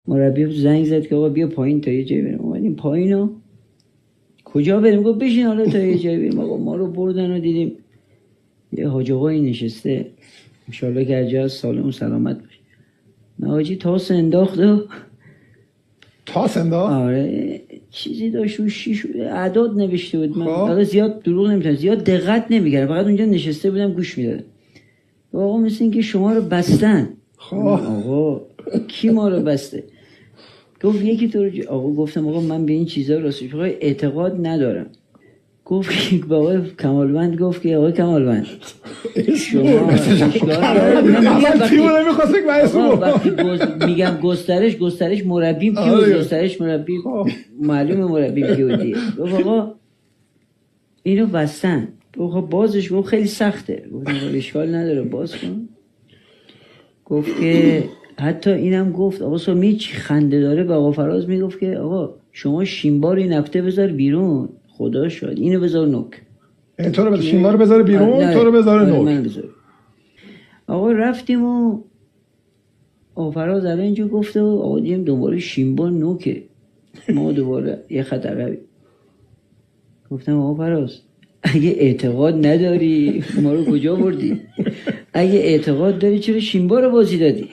مربی زنگ زد که آقا بیا پایین تا یه جایی بریم. اومدیم پایین. کجا بریم؟ گفت بشین حالا تا یه جایی بریم. آقا ما رو بردن و دیدیم یه حاج آقایی نشسته، انشالله که هرجا سالم و سلامت باشه. نه حاجی تاس انداخت و تاس انداخت؟ آره چیزی داشت و شیش اعداد نوشته بود. من حالا زیاد دروغ نمیتونم، زیاد دقت نمیکردم، فقط اونجا نشسته بودم گوش میدادم. آقا مثل این که شما رو بستن. آقا کی ما رو بسته؟ گفت یکی تو رو آقا گفتم آقا من به این چیزا راستش اعتقاد ندارم. گفت که آقای کمالوند گفت که آقای کمالوند شما وقتی میگم گسترش مربیم کی بود؟ گسترش مربی معلومه مربیم کی بود دیگه. گفت آقا اینو بستن. گفت بازش گفت خیلی سخته. گفت اشکال نداره باز کن. گفت که حتی اینم گفت آقا چی خنده داره به آقا فراز میگفت که آقا شما شیمبار این هفته بذار بیرون، خدا شاید اینو بذار نوک. تو رو شیمبار بذار بیرون، تو رو بذار نوک. آقا رفتیم و آقا فراز الان اینجا گفته و آقا دیم دوباره شیمبار نوکه. ما دوباره یه خط عقبی. گفتم آقا فراز اگه اعتقاد نداری ما رو کجا بردی؟ اگه اعتقاد داری چرا شیمبار رو بازی دادی؟